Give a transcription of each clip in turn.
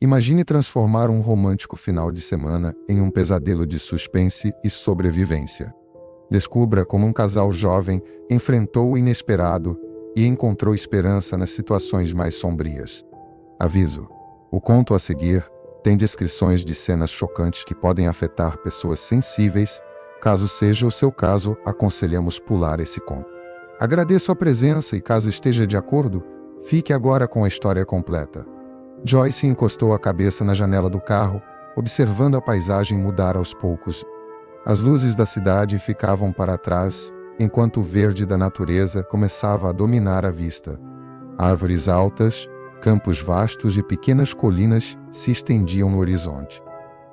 Imagine transformar um romântico final de semana em um pesadelo de suspense e sobrevivência. Descubra como um casal jovem enfrentou o inesperado e encontrou esperança nas situações mais sombrias. Aviso: o conto a seguir tem descrições de cenas chocantes que podem afetar pessoas sensíveis. Caso seja o seu caso, aconselhamos pular esse conto. Agradeço a presença e, caso esteja de acordo, fique agora com a história completa. Joyce encostou a cabeça na janela do carro, observando a paisagem mudar aos poucos. As luzes da cidade ficavam para trás, enquanto o verde da natureza começava a dominar a vista. Árvores altas, campos vastos e pequenas colinas se estendiam no horizonte.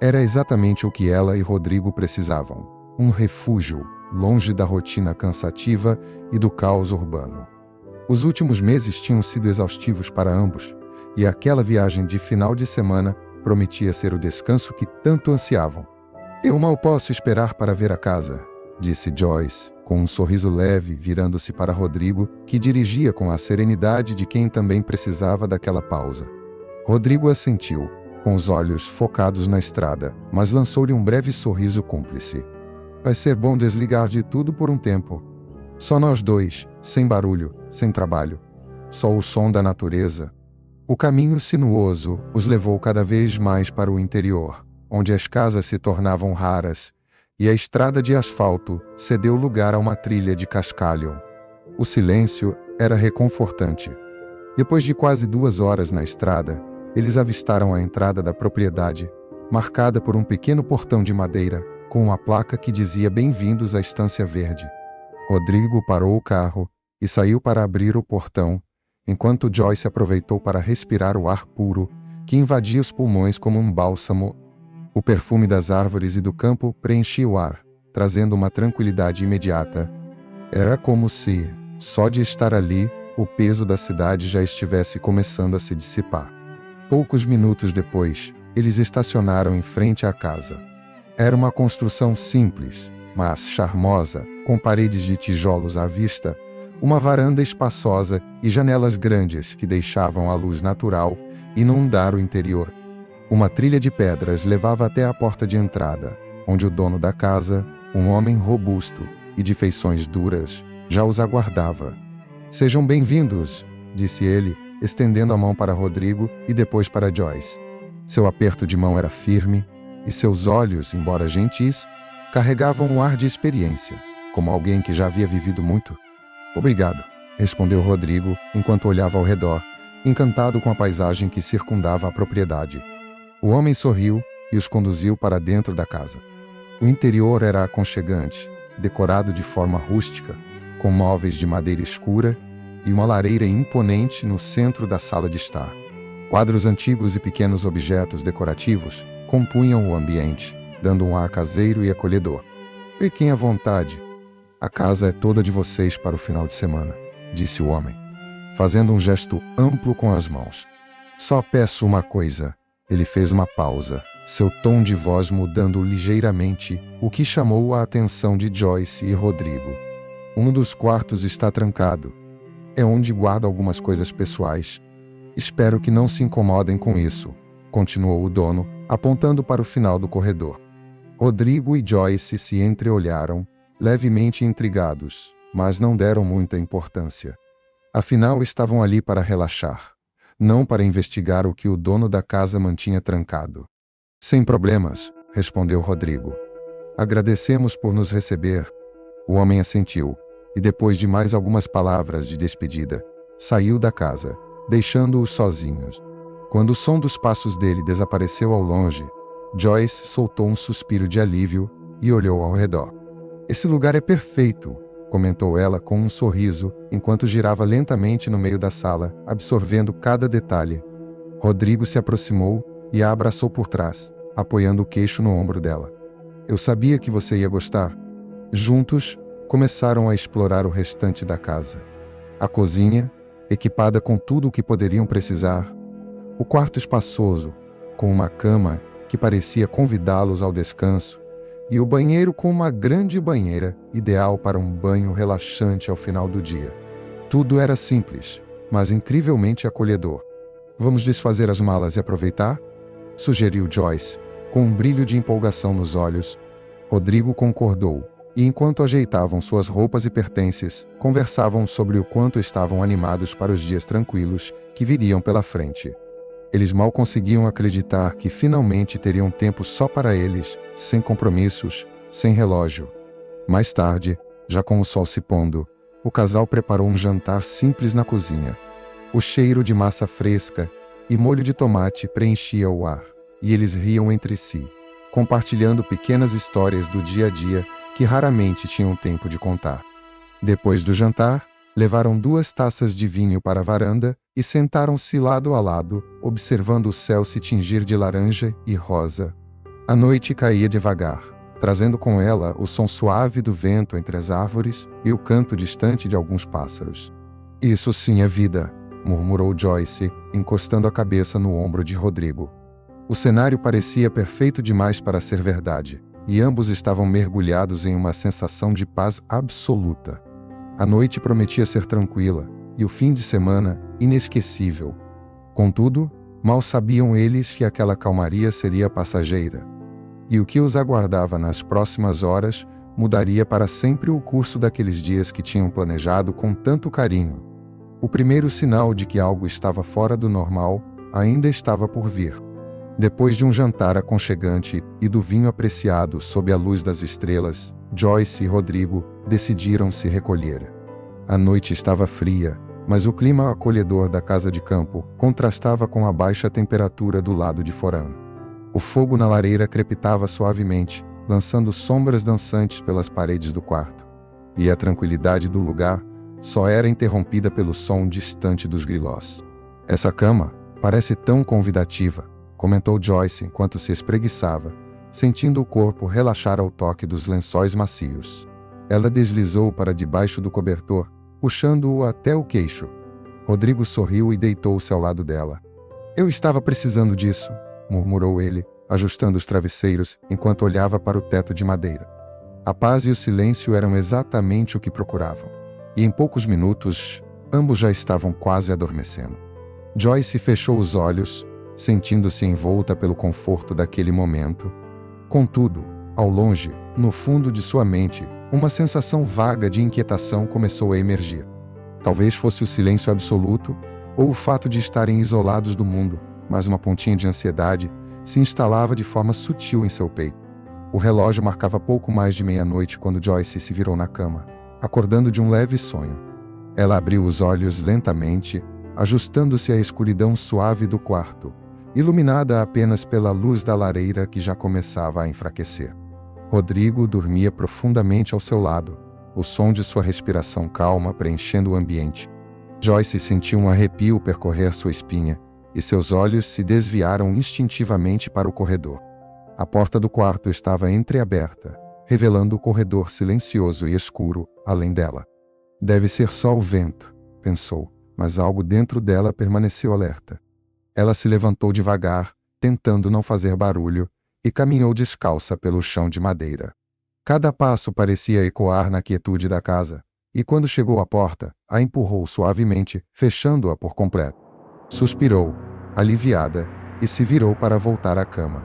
Era exatamente o que ela e Rodrigo precisavam: um refúgio, longe da rotina cansativa e do caos urbano. Os últimos meses tinham sido exaustivos para ambos, e aquela viagem de final de semana prometia ser o descanso que tanto ansiavam. "Eu mal posso esperar para ver a casa", disse Joyce, com um sorriso leve, virando-se para Rodrigo, que dirigia com a serenidade de quem também precisava daquela pausa. Rodrigo assentiu, com os olhos focados na estrada, mas lançou-lhe um breve sorriso cúmplice. "Vai ser bom desligar de tudo por um tempo. Só nós dois, sem barulho, sem trabalho. Só o som da natureza." O caminho sinuoso os levou cada vez mais para o interior, onde as casas se tornavam raras, e a estrada de asfalto cedeu lugar a uma trilha de cascalho. O silêncio era reconfortante. Depois de quase 2 horas na estrada, eles avistaram a entrada da propriedade, marcada por um pequeno portão de madeira, com uma placa que dizia "Bem-vindos à Estância Verde". Rodrigo parou o carro e saiu para abrir o portão, enquanto Joyce aproveitou para respirar o ar puro, que invadia os pulmões como um bálsamo. O perfume das árvores e do campo preenchia o ar, trazendo uma tranquilidade imediata. Era como se, só de estar ali, o peso da cidade já estivesse começando a se dissipar. Poucos minutos depois, eles estacionaram em frente à casa. Era uma construção simples, mas charmosa, com paredes de tijolos à vista, uma varanda espaçosa e janelas grandes que deixavam a luz natural inundar o interior. Uma trilha de pedras levava até a porta de entrada, onde o dono da casa, um homem robusto e de feições duras, já os aguardava. "Sejam bem-vindos", disse ele, estendendo a mão para Rodrigo e depois para Joyce. Seu aperto de mão era firme, e seus olhos, embora gentis, carregavam um ar de experiência, como alguém que já havia vivido muito. "Obrigado", respondeu Rodrigo, enquanto olhava ao redor, encantado com a paisagem que circundava a propriedade. O homem sorriu e os conduziu para dentro da casa. O interior era aconchegante, decorado de forma rústica, com móveis de madeira escura e uma lareira imponente no centro da sala de estar. Quadros antigos e pequenos objetos decorativos compunham o ambiente, dando um ar caseiro e acolhedor. "Fiquem à vontade. A casa é toda de vocês para o final de semana", disse o homem, fazendo um gesto amplo com as mãos. "Só peço uma coisa." Ele fez uma pausa, seu tom de voz mudando ligeiramente, o que chamou a atenção de Joyce e Rodrigo. "Um dos quartos está trancado. É onde guardo algumas coisas pessoais. Espero que não se incomodem com isso", continuou o dono, apontando para o final do corredor. Rodrigo e Joyce se entreolharam, levemente intrigados, mas não deram muita importância. Afinal, estavam ali para relaxar, não para investigar o que o dono da casa mantinha trancado. "Sem problemas", respondeu Rodrigo. "Agradecemos por nos receber." O homem assentiu, e depois de mais algumas palavras de despedida, saiu da casa, deixando-os sozinhos. Quando o som dos passos dele desapareceu ao longe, Joyce soltou um suspiro de alívio e olhou ao redor. "Esse lugar é perfeito", comentou ela com um sorriso, enquanto girava lentamente no meio da sala, absorvendo cada detalhe. Rodrigo se aproximou e a abraçou por trás, apoiando o queixo no ombro dela. "Eu sabia que você ia gostar." Juntos, começaram a explorar o restante da casa. A cozinha, equipada com tudo o que poderiam precisar. O quarto espaçoso, com uma cama que parecia convidá-los ao descanso, e o banheiro com uma grande banheira, ideal para um banho relaxante ao final do dia. Tudo era simples, mas incrivelmente acolhedor. "Vamos desfazer as malas e aproveitar?", sugeriu Joyce, com um brilho de empolgação nos olhos. Rodrigo concordou, e enquanto ajeitavam suas roupas e pertences, conversavam sobre o quanto estavam animados para os dias tranquilos que viriam pela frente. Eles mal conseguiam acreditar que finalmente teriam tempo só para eles, sem compromissos, sem relógio. Mais tarde, já com o sol se pondo, o casal preparou um jantar simples na cozinha. O cheiro de massa fresca e molho de tomate preenchia o ar, e eles riam entre si, compartilhando pequenas histórias do dia a dia que raramente tinham tempo de contar. Depois do jantar, levaram 2 taças de vinho para a varanda e sentaram-se lado a lado, observando o céu se tingir de laranja e rosa. A noite caía devagar, trazendo com ela o som suave do vento entre as árvores e o canto distante de alguns pássaros. "Isso sim é vida", murmurou Joyce, encostando a cabeça no ombro de Rodrigo. O cenário parecia perfeito demais para ser verdade, e ambos estavam mergulhados em uma sensação de paz absoluta. A noite prometia ser tranquila, e o fim de semana, inesquecível. Contudo, mal sabiam eles que aquela calmaria seria passageira, e o que os aguardava nas próximas horas mudaria para sempre o curso daqueles dias que tinham planejado com tanto carinho. O primeiro sinal de que algo estava fora do normal ainda estava por vir. Depois de um jantar aconchegante e do vinho apreciado sob a luz das estrelas, Joyce e Rodrigo decidiram se recolher. A noite estava fria, mas o clima acolhedor da casa de campo contrastava com a baixa temperatura do lado de fora. O fogo na lareira crepitava suavemente, lançando sombras dançantes pelas paredes do quarto, e a tranquilidade do lugar só era interrompida pelo som distante dos grilós. "Essa cama parece tão convidativa", comentou Joyce enquanto se espreguiçava, sentindo o corpo relaxar ao toque dos lençóis macios. Ela deslizou para debaixo do cobertor, puxando-o até o queixo. Rodrigo sorriu e deitou-se ao lado dela. "Eu estava precisando disso", murmurou ele, ajustando os travesseiros enquanto olhava para o teto de madeira. A paz e o silêncio eram exatamente o que procuravam, e em poucos minutos, ambos já estavam quase adormecendo. Joyce fechou os olhos, sentindo-se envolta pelo conforto daquele momento. Contudo, ao longe, no fundo de sua mente, uma sensação vaga de inquietação começou a emergir. Talvez fosse o silêncio absoluto, ou o fato de estarem isolados do mundo, mas uma pontinha de ansiedade se instalava de forma sutil em seu peito. O relógio marcava pouco mais de meia-noite quando Joyce se virou na cama, acordando de um leve sonho. Ela abriu os olhos lentamente, ajustando-se à escuridão suave do quarto, iluminada apenas pela luz da lareira que já começava a enfraquecer. Rodrigo dormia profundamente ao seu lado, o som de sua respiração calma preenchendo o ambiente. Joyce sentiu um arrepio percorrer sua espinha, e seus olhos se desviaram instintivamente para o corredor. A porta do quarto estava entreaberta, revelando o corredor silencioso e escuro além dela. "Deve ser só o vento", pensou, mas algo dentro dela permaneceu alerta. Ela se levantou devagar, tentando não fazer barulho, e caminhou descalça pelo chão de madeira. Cada passo parecia ecoar na quietude da casa, e quando chegou à porta, a empurrou suavemente, fechando-a por completo. Suspirou, aliviada, e se virou para voltar à cama.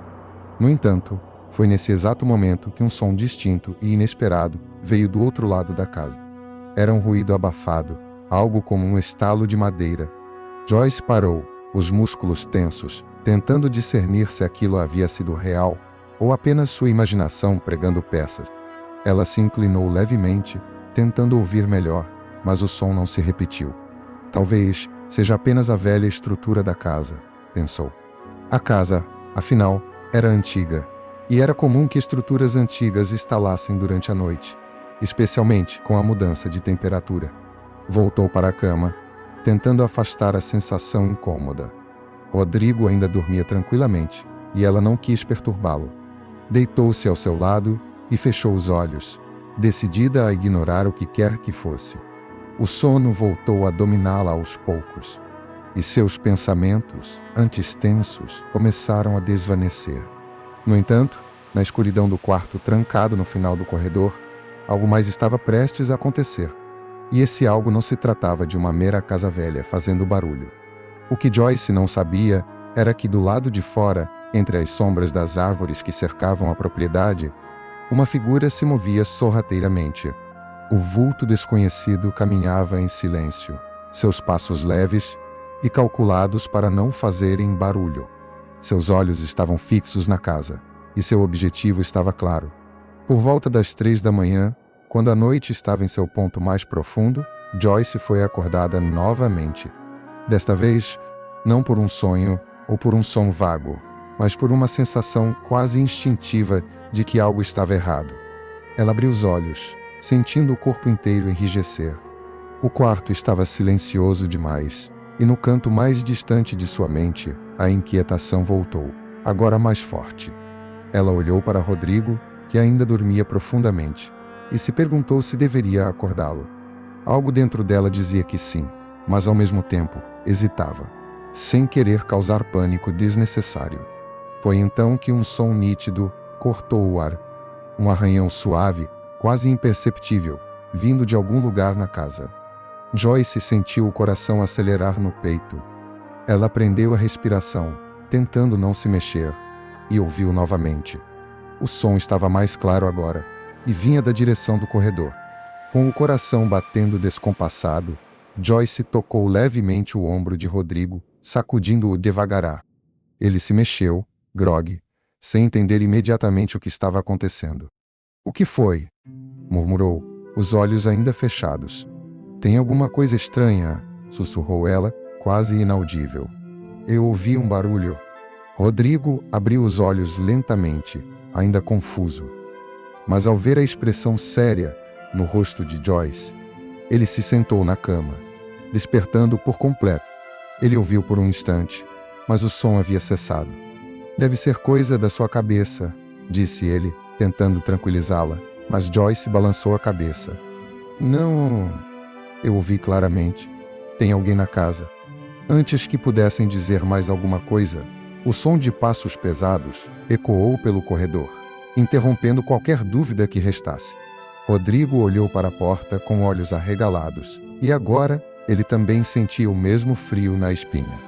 No entanto, foi nesse exato momento que um som distinto e inesperado veio do outro lado da casa. Era um ruído abafado, algo como um estalo de madeira. Joyce parou, os músculos tensos, tentando discernir se aquilo havia sido real ou apenas sua imaginação pregando peças. Ela se inclinou levemente, tentando ouvir melhor, mas o som não se repetiu. Talvez seja apenas a velha estrutura da casa, pensou. A casa, afinal, era antiga, e era comum que estruturas antigas estalassem durante a noite, especialmente com a mudança de temperatura. Voltou para a cama, tentando afastar a sensação incômoda. Rodrigo ainda dormia tranquilamente, e ela não quis perturbá-lo. Deitou-se ao seu lado e fechou os olhos, decidida a ignorar o que quer que fosse. O sono voltou a dominá-la aos poucos, e seus pensamentos, antes tensos, começaram a desvanecer. No entanto, na escuridão do quarto trancado no final do corredor, algo mais estava prestes a acontecer. E esse algo não se tratava de uma mera casa velha fazendo barulho. O que Joyce não sabia era que do lado de fora Entre as sombras das árvores que cercavam a propriedade, uma figura se movia sorrateiramente. O vulto desconhecido caminhava em silêncio, seus passos leves e calculados para não fazerem barulho. Seus olhos estavam fixos na casa, e seu objetivo estava claro. Por volta das 3 da manhã, quando a noite estava em seu ponto mais profundo, Joyce foi acordada novamente. Desta vez, não por um sonho ou por um som vago, mas por uma sensação quase instintiva de que algo estava errado. Ela abriu os olhos, sentindo o corpo inteiro enrijecer. O quarto estava silencioso demais, e no canto mais distante de sua mente, a inquietação voltou, agora mais forte. Ela olhou para Rodrigo, que ainda dormia profundamente, e se perguntou se deveria acordá-lo. Algo dentro dela dizia que sim, mas ao mesmo tempo, hesitava, sem querer causar pânico desnecessário. Foi então que um som nítido cortou o ar. Um arranhão suave, quase imperceptível, vindo de algum lugar na casa. Joyce sentiu o coração acelerar no peito. Ela prendeu a respiração, tentando não se mexer, e ouviu novamente. O som estava mais claro agora, e vinha da direção do corredor. Com o coração batendo descompassado, Joyce tocou levemente o ombro de Rodrigo, sacudindo-o devagar. Ele se mexeu, grogue, sem entender imediatamente o que estava acontecendo. "O que foi?" murmurou, os olhos ainda fechados. "Tem alguma coisa estranha", sussurrou ela, quase inaudível. "Eu ouvi um barulho." Rodrigo abriu os olhos lentamente, ainda confuso. Mas ao ver a expressão séria no rosto de Joyce, ele se sentou na cama, despertando por completo. Ele ouviu por um instante, mas o som havia cessado. "Deve ser coisa da sua cabeça", disse ele, tentando tranquilizá-la, mas Joyce balançou a cabeça. "Não, eu ouvi claramente. Tem alguém na casa." Antes que pudessem dizer mais alguma coisa, o som de passos pesados ecoou pelo corredor, interrompendo qualquer dúvida que restasse. Rodrigo olhou para a porta com olhos arregalados, e agora ele também sentia o mesmo frio na espinha.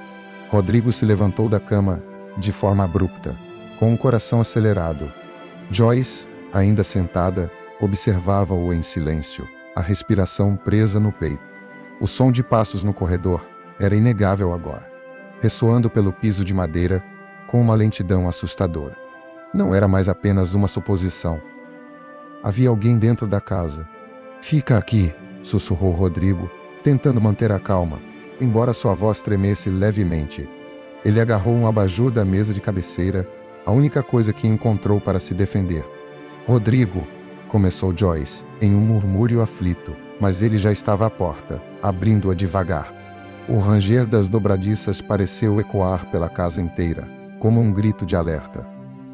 Rodrigo se levantou da cama, de forma abrupta, com o coração acelerado. Joyce, ainda sentada, observava-o em silêncio, a respiração presa no peito. O som de passos no corredor era inegável agora, ressoando pelo piso de madeira com uma lentidão assustadora. Não era mais apenas uma suposição. Havia alguém dentro da casa. "Fica aqui", sussurrou Rodrigo, tentando manter a calma, embora sua voz tremesse levemente. Ele agarrou um abajur da mesa de cabeceira, a única coisa que encontrou para se defender. "Rodrigo", começou Joyce, em um murmúrio aflito, mas ele já estava à porta, abrindo-a devagar. O ranger das dobradiças pareceu ecoar pela casa inteira, como um grito de alerta.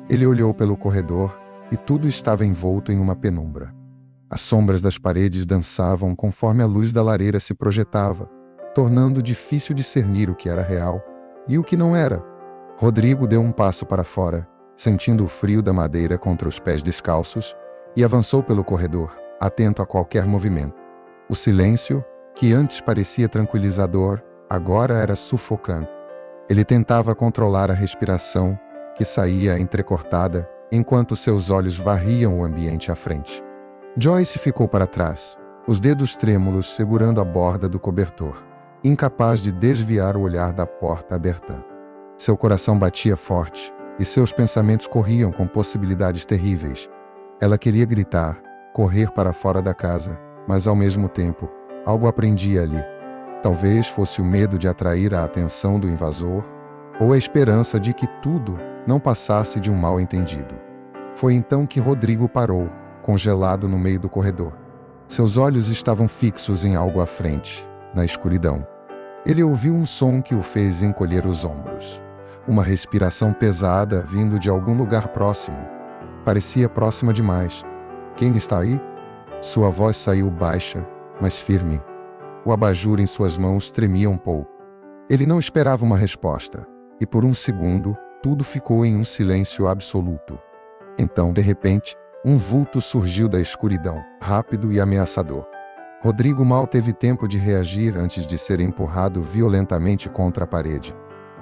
Ele olhou pelo corredor, e tudo estava envolto em uma penumbra. As sombras das paredes dançavam conforme a luz da lareira se projetava, tornando difícil discernir o que era real e o que não era. Rodrigo deu um passo para fora, sentindo o frio da madeira contra os pés descalços, e avançou pelo corredor, atento a qualquer movimento. O silêncio, que antes parecia tranquilizador, agora era sufocante. Ele tentava controlar a respiração, que saía entrecortada, enquanto seus olhos varriam o ambiente à frente. Joyce ficou para trás, os dedos trêmulos segurando a borda do cobertor, incapaz de desviar o olhar da porta aberta. Seu coração batia forte, e seus pensamentos corriam com possibilidades terríveis. Ela queria gritar, correr para fora da casa, mas ao mesmo tempo, algo a prendia ali. Talvez fosse o medo de atrair a atenção do invasor, ou a esperança de que tudo não passasse de um mal-entendido. Foi então que Rodrigo parou, congelado no meio do corredor. Seus olhos estavam fixos em algo à frente, na escuridão. Ele ouviu um som que o fez encolher os ombros. Uma respiração pesada vindo de algum lugar próximo. Parecia próxima demais. "Quem está aí?" Sua voz saiu baixa, mas firme. O abajur em suas mãos tremia um pouco. Ele não esperava uma resposta, e por um segundo, tudo ficou em um silêncio absoluto. Então, de repente, um vulto surgiu da escuridão, rápido e ameaçador. Rodrigo mal teve tempo de reagir antes de ser empurrado violentamente contra a parede.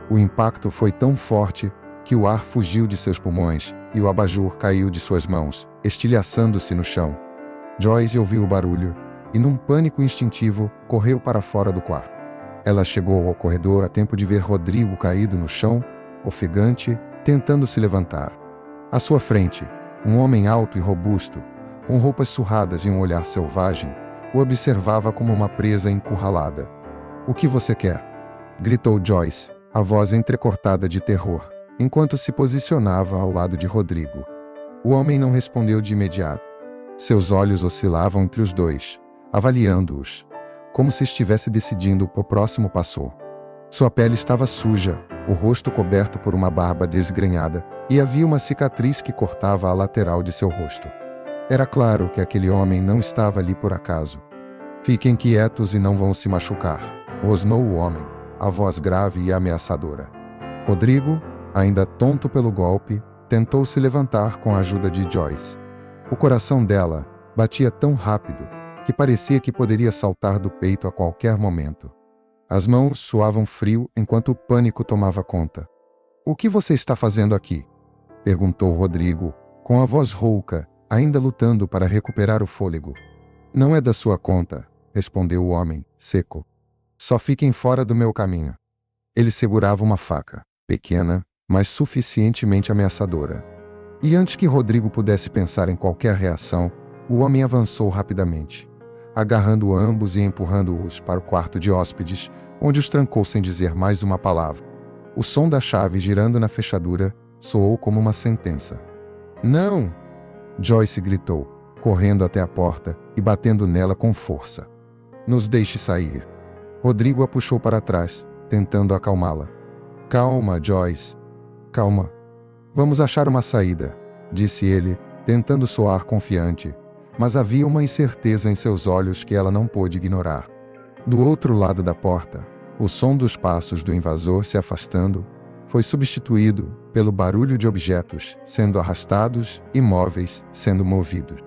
O impacto foi tão forte que o ar fugiu de seus pulmões e o abajur caiu de suas mãos, estilhaçando-se no chão. Joyce ouviu o barulho e, num pânico instintivo, correu para fora do quarto. Ela chegou ao corredor a tempo de ver Rodrigo caído no chão, ofegante, tentando se levantar. À sua frente, um homem alto e robusto, com roupas surradas e um olhar selvagem, o observava como uma presa encurralada. "O que você quer?" gritou Joyce, a voz entrecortada de terror, enquanto se posicionava ao lado de Rodrigo. O homem não respondeu de imediato. Seus olhos oscilavam entre os dois, avaliando-os, como se estivesse decidindo o próximo passo. Sua pele estava suja, o rosto coberto por uma barba desgrenhada, e havia uma cicatriz que cortava a lateral de seu rosto. Era claro que aquele homem não estava ali por acaso. "Fiquem quietos e não vão se machucar", rosnou o homem, a voz grave e ameaçadora. Rodrigo, ainda tonto pelo golpe, tentou se levantar com a ajuda de Joyce. O coração dela batia tão rápido que parecia que poderia saltar do peito a qualquer momento. As mãos suavam frio enquanto o pânico tomava conta. "O que você está fazendo aqui?" perguntou Rodrigo, com a voz rouca, ainda lutando para recuperar o fôlego. "Não é da sua conta", respondeu o homem, seco. "Só fiquem fora do meu caminho." Ele segurava uma faca, pequena, mas suficientemente ameaçadora. E antes que Rodrigo pudesse pensar em qualquer reação, o homem avançou rapidamente, agarrando ambos e empurrando-os para o quarto de hóspedes, onde os trancou sem dizer mais uma palavra. O som da chave girando na fechadura soou como uma sentença. "Não!" Joyce gritou, correndo até a porta e batendo nela com força. "Nos deixe sair." Rodrigo a puxou para trás, tentando acalmá-la. "Calma, Joyce. Calma. Vamos achar uma saída", disse ele, tentando soar confiante, mas havia uma incerteza em seus olhos que ela não pôde ignorar. Do outro lado da porta, o som dos passos do invasor se afastando foi substituído pelo barulho de objetos sendo arrastados e móveis sendo movidos.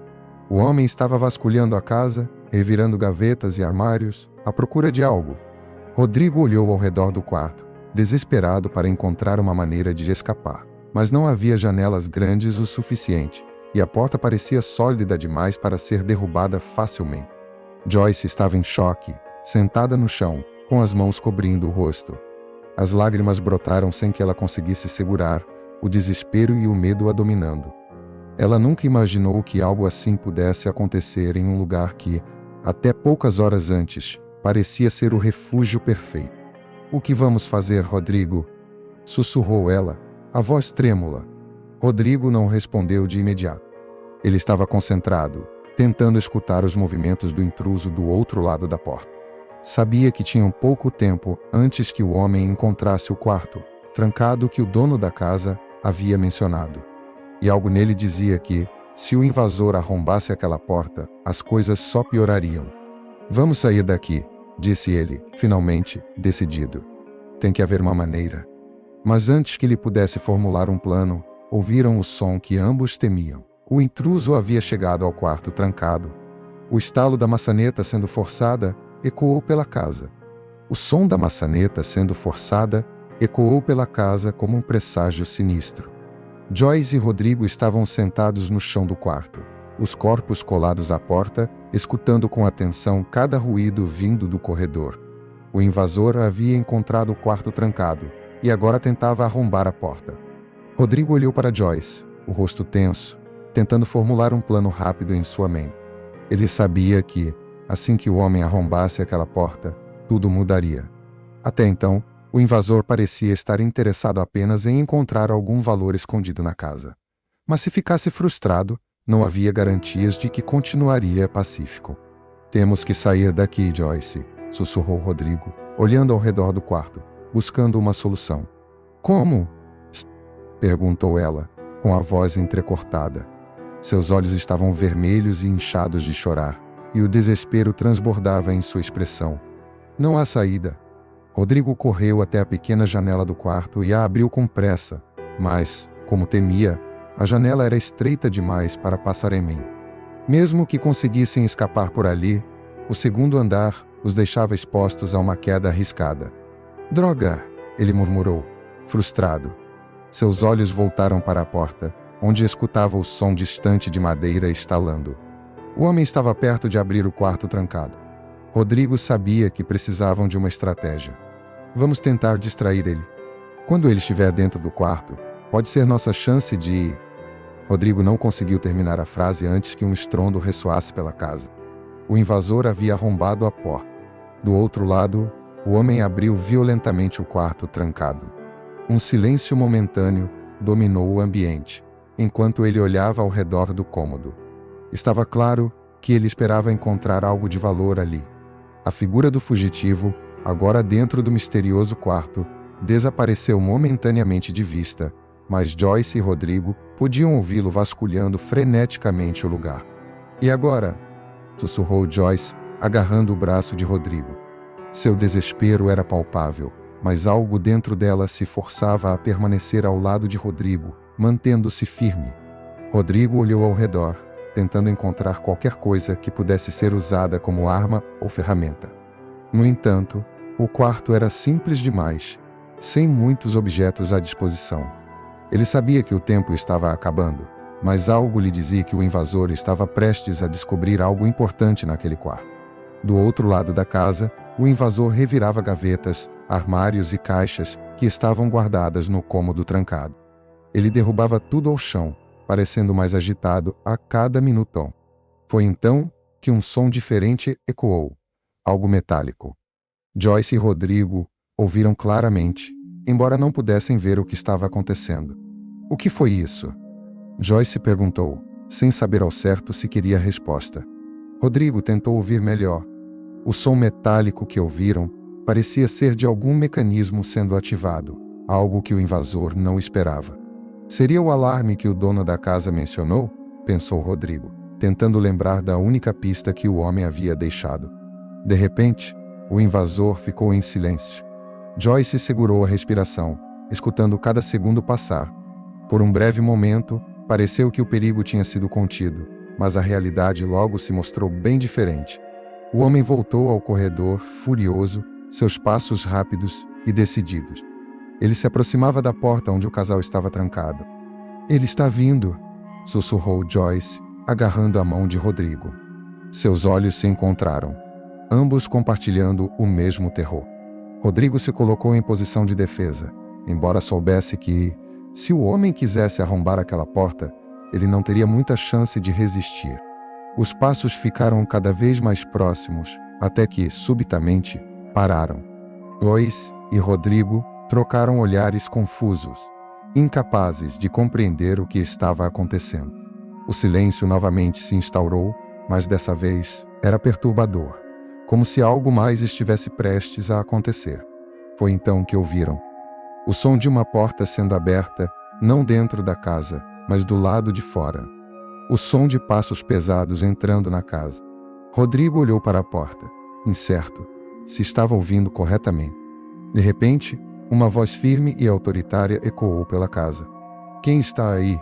O homem estava vasculhando a casa, revirando gavetas e armários, à procura de algo. Rodrigo olhou ao redor do quarto, desesperado para encontrar uma maneira de escapar. Mas não havia janelas grandes o suficiente, e a porta parecia sólida demais para ser derrubada facilmente. Joyce estava em choque, sentada no chão, com as mãos cobrindo o rosto. As lágrimas brotaram sem que ela conseguisse segurar, o desespero e o medo a dominando. Ela nunca imaginou que algo assim pudesse acontecer em um lugar que, até poucas horas antes, parecia ser o refúgio perfeito. "O que vamos fazer, Rodrigo?" sussurrou ela, a voz trêmula. Rodrigo não respondeu de imediato. Ele estava concentrado, tentando escutar os movimentos do intruso do outro lado da porta. Sabia que tinham pouco tempo antes que o homem encontrasse o quarto, trancado que o dono da casa havia mencionado. E algo nele dizia que, se o invasor arrombasse aquela porta, as coisas só piorariam. "Vamos sair daqui", disse ele, finalmente, decidido. "Tem que haver uma maneira." Mas antes que ele pudesse formular um plano, ouviram o som que ambos temiam. O intruso havia chegado ao quarto trancado. O estalo da maçaneta sendo forçada ecoou pela casa. O som da maçaneta sendo forçada ecoou pela casa como um presságio sinistro. Joyce e Rodrigo estavam sentados no chão do quarto, os corpos colados à porta, escutando com atenção cada ruído vindo do corredor. O invasor havia encontrado o quarto trancado e agora tentava arrombar a porta. Rodrigo olhou para Joyce, o rosto tenso, tentando formular um plano rápido em sua mente. Ele sabia que, assim que o homem arrombasse aquela porta, tudo mudaria. Até então, o invasor parecia estar interessado apenas em encontrar algum valor escondido na casa. Mas se ficasse frustrado, não havia garantias de que continuaria pacífico. "Temos que sair daqui, Joyce", sussurrou Rodrigo, olhando ao redor do quarto, buscando uma solução. "Como?" perguntou ela, com a voz entrecortada. Seus olhos estavam vermelhos e inchados de chorar, e o desespero transbordava em sua expressão. "Não há saída." Rodrigo correu até a pequena janela do quarto e a abriu com pressa, mas, como temia, a janela era estreita demais para passar em mim. Mesmo que conseguissem escapar por ali, o segundo andar os deixava expostos a uma queda arriscada. "Droga!" ele murmurou, frustrado. Seus olhos voltaram para a porta, onde escutava o som distante de madeira estalando. O homem estava perto de abrir o quarto trancado. Rodrigo sabia que precisavam de uma estratégia. Vamos tentar distrair ele. Quando ele estiver dentro do quarto, pode ser nossa chance de... Rodrigo não conseguiu terminar a frase antes que um estrondo ressoasse pela casa. O invasor havia arrombado a porta. Do outro lado, o homem abriu violentamente o quarto trancado. Um silêncio momentâneo dominou o ambiente, enquanto ele olhava ao redor do cômodo. Estava claro que ele esperava encontrar algo de valor ali. A figura do fugitivo, agora dentro do misterioso quarto, desapareceu momentaneamente de vista, mas Joyce e Rodrigo podiam ouvi-lo vasculhando freneticamente o lugar. E agora? Sussurrou Joyce, agarrando o braço de Rodrigo. Seu desespero era palpável, mas algo dentro dela se forçava a permanecer ao lado de Rodrigo, mantendo-se firme. Rodrigo olhou ao redor, tentando encontrar qualquer coisa que pudesse ser usada como arma ou ferramenta. No entanto, o quarto era simples demais, sem muitos objetos à disposição. Ele sabia que o tempo estava acabando, mas algo lhe dizia que o invasor estava prestes a descobrir algo importante naquele quarto. Do outro lado da casa, o invasor revirava gavetas, armários e caixas que estavam guardadas no cômodo trancado. Ele derrubava tudo ao chão, parecendo mais agitado a cada minuto. Foi então que um som diferente ecoou, algo metálico. Joyce e Rodrigo ouviram claramente, embora não pudessem ver o que estava acontecendo. O que foi isso? Joyce perguntou, sem saber ao certo se queria a resposta. Rodrigo tentou ouvir melhor. O som metálico que ouviram parecia ser de algum mecanismo sendo ativado, algo que o invasor não esperava. Seria o alarme que o dono da casa mencionou? Pensou Rodrigo, tentando lembrar da única pista que o homem havia deixado. De repente, o invasor ficou em silêncio. Joyce segurou a respiração, escutando cada segundo passar. Por um breve momento, pareceu que o perigo tinha sido contido, mas a realidade logo se mostrou bem diferente. O homem voltou ao corredor, furioso, seus passos rápidos e decididos. Ele se aproximava da porta onde o casal estava trancado. "Ele está vindo", sussurrou Joyce, agarrando a mão de Rodrigo. Seus olhos se encontraram, ambos compartilhando o mesmo terror. Rodrigo se colocou em posição de defesa, embora soubesse que, se o homem quisesse arrombar aquela porta, ele não teria muita chance de resistir. Os passos ficaram cada vez mais próximos, até que, subitamente, pararam. Joyce e Rodrigo trocaram olhares confusos, incapazes de compreender o que estava acontecendo. O silêncio novamente se instaurou, mas dessa vez era perturbador, como se algo mais estivesse prestes a acontecer. Foi então que ouviram o som de uma porta sendo aberta, não dentro da casa, mas do lado de fora. O som de passos pesados entrando na casa. Rodrigo olhou para a porta, incerto se estava ouvindo corretamente. De repente, uma voz firme e autoritária ecoou pela casa. "Quem está aí?"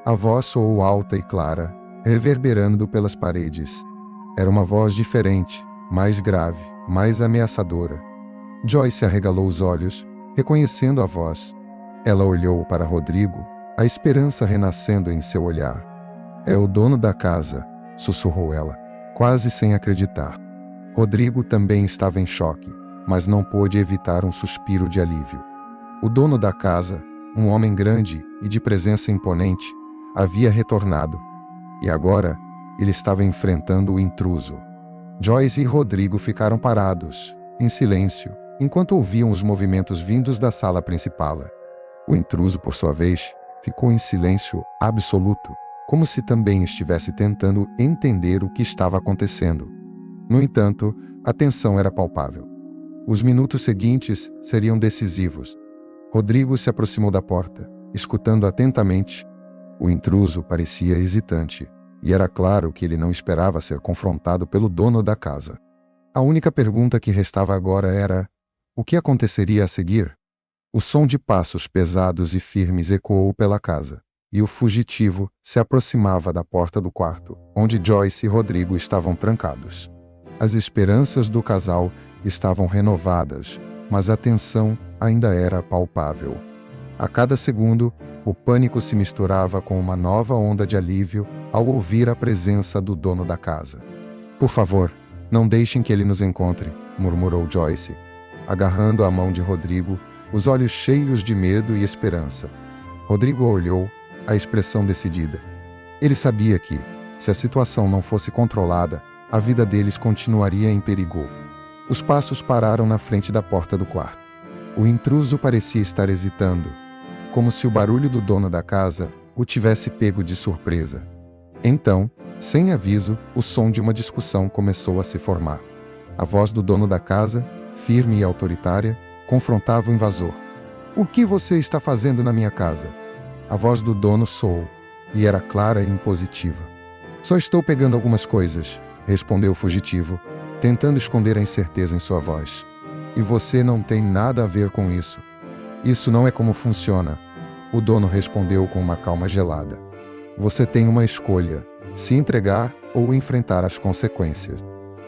A voz soou alta e clara, reverberando pelas paredes. Era uma voz diferente, mais grave, mais ameaçadora. Joyce arregalou os olhos, reconhecendo a voz. Ela olhou para Rodrigo, a esperança renascendo em seu olhar. "É o dono da casa", sussurrou ela, quase sem acreditar. Rodrigo também estava em choque, mas não pôde evitar um suspiro de alívio. O dono da casa, um homem grande e de presença imponente, havia retornado. E agora, ele estava enfrentando o intruso. Joyce e Rodrigo ficaram parados, em silêncio, enquanto ouviam os movimentos vindos da sala principal. O intruso, por sua vez, ficou em silêncio absoluto, como se também estivesse tentando entender o que estava acontecendo. No entanto, a tensão era palpável. Os minutos seguintes seriam decisivos. Rodrigo se aproximou da porta, escutando atentamente. O intruso parecia hesitante, e era claro que ele não esperava ser confrontado pelo dono da casa. A única pergunta que restava agora era: o que aconteceria a seguir? O som de passos pesados e firmes ecoou pela casa, e o fugitivo se aproximava da porta do quarto, onde Joyce e Rodrigo estavam trancados. As esperanças do casal estavam renovadas, mas a tensão ainda era palpável. A cada segundo, o pânico se misturava com uma nova onda de alívio ao ouvir a presença do dono da casa. "Por favor, não deixem que ele nos encontre", murmurou Joyce, agarrando a mão de Rodrigo, os olhos cheios de medo e esperança. Rodrigo olhou, a expressão decidida. Ele sabia que, se a situação não fosse controlada, a vida deles continuaria em perigo. Os passos pararam na frente da porta do quarto. O intruso parecia estar hesitando, como se o barulho do dono da casa o tivesse pego de surpresa. Então, sem aviso, o som de uma discussão começou a se formar. A voz do dono da casa, firme e autoritária, confrontava o invasor. "O que você está fazendo na minha casa?" A voz do dono soou, e era clara e impositiva. "Só estou pegando algumas coisas", respondeu o fugitivo, tentando esconder a incerteza em sua voz. "E você não tem nada a ver com isso." "Isso não é como funciona", o dono respondeu com uma calma gelada. "Você tem uma escolha: se entregar ou enfrentar as consequências."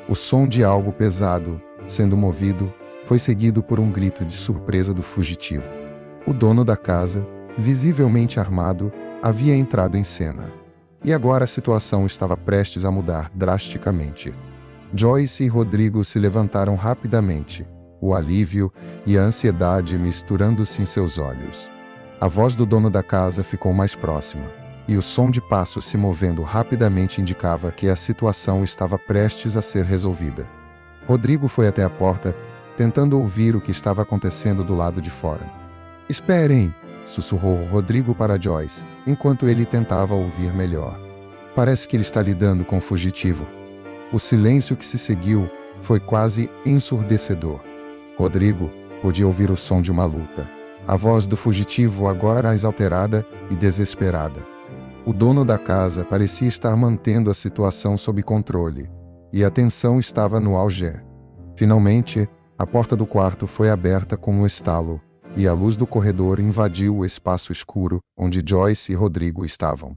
O som de algo pesado, sendo movido, foi seguido por um grito de surpresa do fugitivo. O dono da casa, visivelmente armado, havia entrado em cena. E agora a situação estava prestes a mudar drasticamente. Joyce e Rodrigo se levantaram rapidamente, o alívio e a ansiedade misturando-se em seus olhos. A voz do dono da casa ficou mais próxima, e o som de passos se movendo rapidamente indicava que a situação estava prestes a ser resolvida. Rodrigo foi até a porta, tentando ouvir o que estava acontecendo do lado de fora. "Esperem!" sussurrou Rodrigo para Joyce, enquanto ele tentava ouvir melhor. "Parece que ele está lidando com o fugitivo." O silêncio que se seguiu foi quase ensurdecedor. Rodrigo podia ouvir o som de uma luta. A voz do fugitivo agora mais alterada e desesperada. O dono da casa parecia estar mantendo a situação sob controle, e a tensão estava no auge. Finalmente, a porta do quarto foi aberta com um estalo, e a luz do corredor invadiu o espaço escuro onde Joyce e Rodrigo estavam.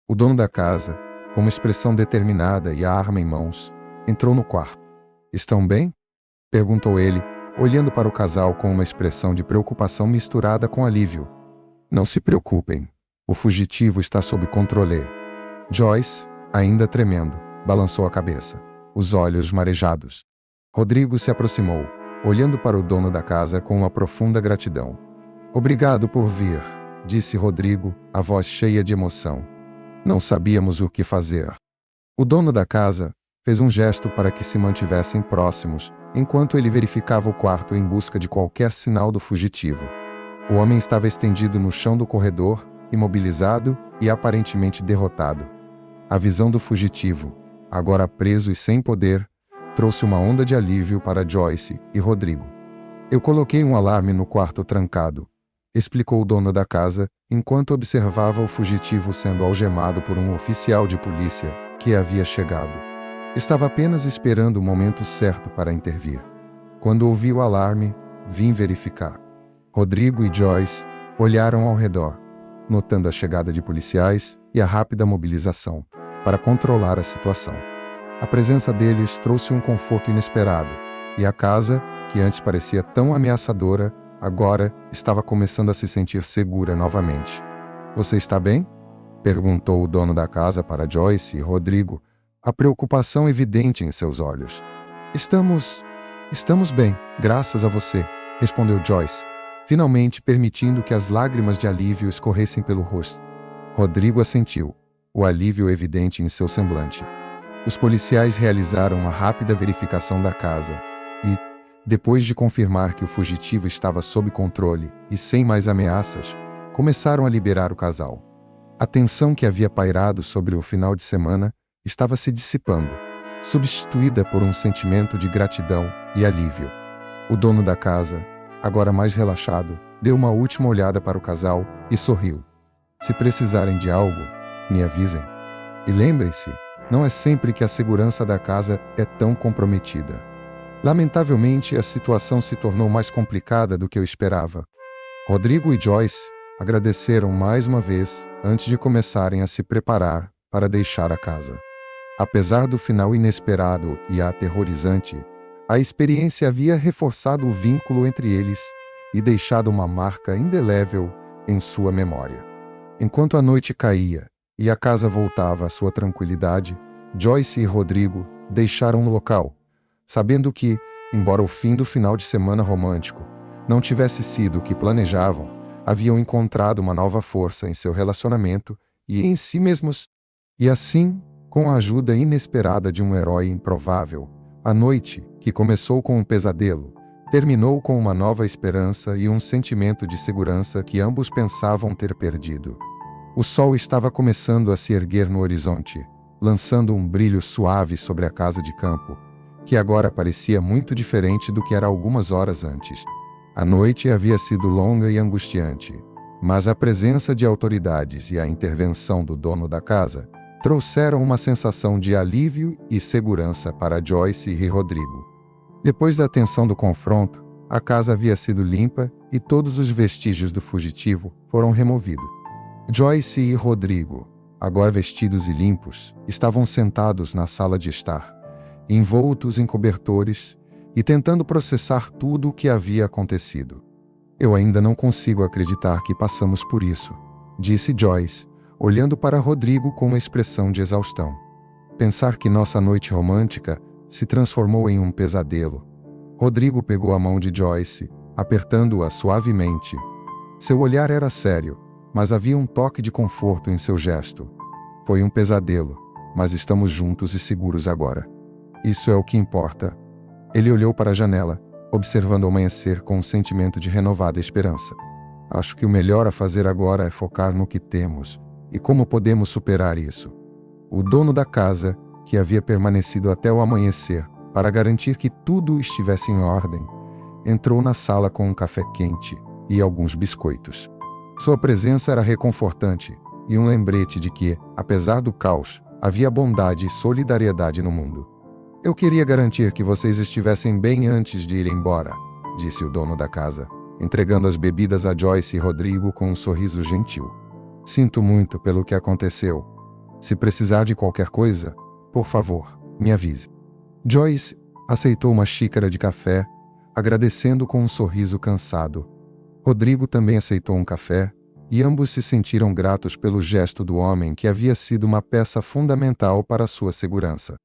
O dono da casa, com uma expressão determinada e a arma em mãos, entrou no quarto. "Estão bem?" perguntou ele, olhando para o casal com uma expressão de preocupação misturada com alívio. "Não se preocupem, o fugitivo está sob controle." Joyce, ainda tremendo, balançou a cabeça, os olhos marejados. Rodrigo se aproximou, olhando para o dono da casa com uma profunda gratidão. "Obrigado por vir", disse Rodrigo, a voz cheia de emoção. "Não sabíamos o que fazer." O dono da casa fez um gesto para que se mantivessem próximos, enquanto ele verificava o quarto em busca de qualquer sinal do fugitivo. O homem estava estendido no chão do corredor, imobilizado e aparentemente derrotado. A visão do fugitivo, agora preso e sem poder, trouxe uma onda de alívio para Joyce e Rodrigo. "Eu coloquei um alarme no quarto trancado", explicou o dono da casa, enquanto observava o fugitivo sendo algemado por um oficial de polícia que havia chegado. "Estava apenas esperando o momento certo para intervir. Quando ouvi o alarme, vim verificar." Rodrigo e Joyce olharam ao redor, notando a chegada de policiais e a rápida mobilização para controlar a situação. A presença deles trouxe um conforto inesperado, e a casa, que antes parecia tão ameaçadora, agora estava começando a se sentir segura novamente. "Você está bem?" perguntou o dono da casa para Joyce e Rodrigo, a preocupação evidente em seus olhos. Estamos bem, graças a você", respondeu Joyce, finalmente permitindo que as lágrimas de alívio escorressem pelo rosto. Rodrigo assentiu, o alívio evidente em seu semblante. Os policiais realizaram uma rápida verificação da casa e, depois de confirmar que o fugitivo estava sob controle e sem mais ameaças, começaram a liberar o casal. A tensão que havia pairado sobre o final de semana estava se dissipando, substituída por um sentimento de gratidão e alívio. O dono da casa, agora mais relaxado, deu uma última olhada para o casal e sorriu. "Se precisarem de algo, me avisem. E lembrem-se, não é sempre que a segurança da casa é tão comprometida." Lamentavelmente, a situação se tornou mais complicada do que eu esperava. Rodrigo e Joyce agradeceram mais uma vez antes de começarem a se preparar para deixar a casa. Apesar do final inesperado e aterrorizante, a experiência havia reforçado o vínculo entre eles e deixado uma marca indelével em sua memória. Enquanto a noite caía e a casa voltava à sua tranquilidade, Joyce e Rodrigo deixaram o local, sabendo que, embora o fim do final de semana romântico não tivesse sido o que planejavam, haviam encontrado uma nova força em seu relacionamento e em si mesmos. E assim, com a ajuda inesperada de um herói improvável, a noite, que começou com um pesadelo, terminou com uma nova esperança e um sentimento de segurança que ambos pensavam ter perdido. O sol estava começando a se erguer no horizonte, lançando um brilho suave sobre a casa de campo, que agora parecia muito diferente do que era algumas horas antes. A noite havia sido longa e angustiante, mas a presença de autoridades e a intervenção do dono da casa trouxeram uma sensação de alívio e segurança para Joyce e Rodrigo. Depois da tensão do confronto, a casa havia sido limpa e todos os vestígios do fugitivo foram removidos. Joyce e Rodrigo, agora vestidos e limpos, estavam sentados na sala de estar, envoltos em cobertores e tentando processar tudo o que havia acontecido. "Eu ainda não consigo acreditar que passamos por isso", disse Joyce, olhando para Rodrigo com uma expressão de exaustão. "Pensar que nossa noite romântica se transformou em um pesadelo." Rodrigo pegou a mão de Joyce, apertando-a suavemente. Seu olhar era sério, mas havia um toque de conforto em seu gesto. "Foi um pesadelo, mas estamos juntos e seguros agora. Isso é o que importa." Ele olhou para a janela, observando o amanhecer com um sentimento de renovada esperança. "Acho que o melhor a fazer agora é focar no que temos e como podemos superar isso." O dono da casa, que havia permanecido até o amanhecer para garantir que tudo estivesse em ordem, entrou na sala com um café quente e alguns biscoitos. Sua presença era reconfortante e um lembrete de que, apesar do caos, havia bondade e solidariedade no mundo. "Eu queria garantir que vocês estivessem bem antes de ir embora", disse o dono da casa, entregando as bebidas a Joyce e Rodrigo com um sorriso gentil. "Sinto muito pelo que aconteceu. Se precisar de qualquer coisa, por favor, me avise." Joyce aceitou uma xícara de café, agradecendo com um sorriso cansado. Rodrigo também aceitou um café, e ambos se sentiram gratos pelo gesto do homem que havia sido uma peça fundamental para sua segurança.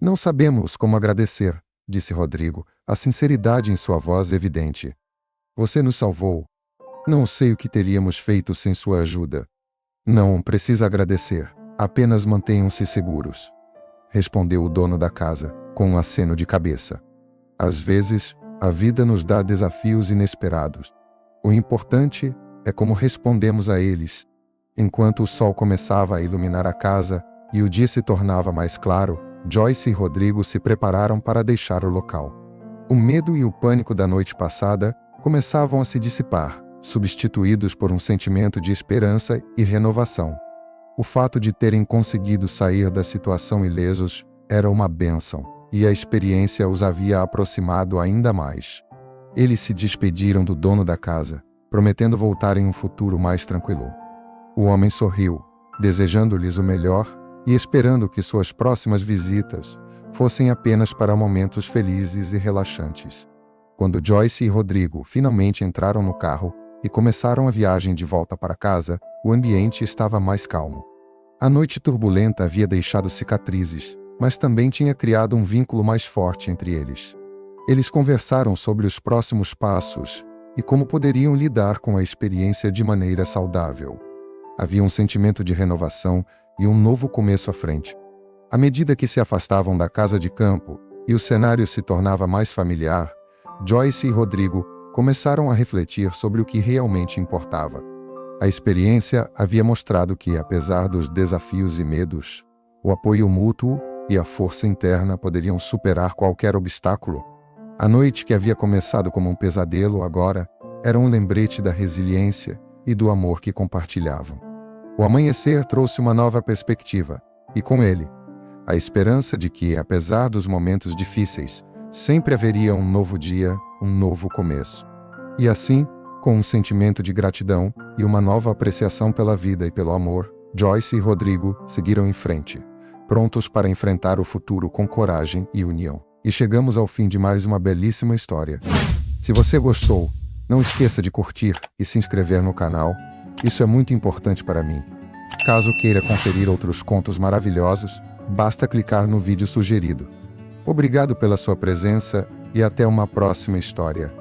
"Não sabemos como agradecer", disse Rodrigo, a sinceridade em sua voz evidente. "Você nos salvou. Não sei o que teríamos feito sem sua ajuda." "Não precisa agradecer, apenas mantenham-se seguros", respondeu o dono da casa, com um aceno de cabeça. "Às vezes, a vida nos dá desafios inesperados. O importante é como respondemos a eles." Enquanto o sol começava a iluminar a casa e o dia se tornava mais claro, Joyce e Rodrigo se prepararam para deixar o local. O medo e o pânico da noite passada começavam a se dissipar, substituídos por um sentimento de esperança e renovação. O fato de terem conseguido sair da situação ilesos era uma bênção, e a experiência os havia aproximado ainda mais. Eles se despediram do dono da casa, prometendo voltar em um futuro mais tranquilo. O homem sorriu, desejando-lhes o melhor e esperando que suas próximas visitas fossem apenas para momentos felizes e relaxantes. Quando Joyce e Rodrigo finalmente entraram no carro e começaram a viagem de volta para casa, o ambiente estava mais calmo. A noite turbulenta havia deixado cicatrizes, mas também tinha criado um vínculo mais forte entre eles. Eles conversaram sobre os próximos passos e como poderiam lidar com a experiência de maneira saudável. Havia um sentimento de renovação e um novo começo à frente. À medida que se afastavam da casa de campo e o cenário se tornava mais familiar, Joyce e Rodrigo começaram a refletir sobre o que realmente importava. A experiência havia mostrado que, apesar dos desafios e medos, o apoio mútuo e a força interna poderiam superar qualquer obstáculo. A noite, que havia começado como um pesadelo, agora era um lembrete da resiliência e do amor que compartilhavam. O amanhecer trouxe uma nova perspectiva, e com ele, a esperança de que, apesar dos momentos difíceis, sempre haveria um novo dia, um novo começo. E assim, com um sentimento de gratidão e uma nova apreciação pela vida e pelo amor, Joyce e Rodrigo seguiram em frente, prontos para enfrentar o futuro com coragem e união. E chegamos ao fim de mais uma belíssima história. Se você gostou, não esqueça de curtir e se inscrever no canal, Isso é muito importante para mim. Caso queira conferir outros contos maravilhosos, basta clicar no vídeo sugerido. Obrigado pela sua presença e até uma próxima história.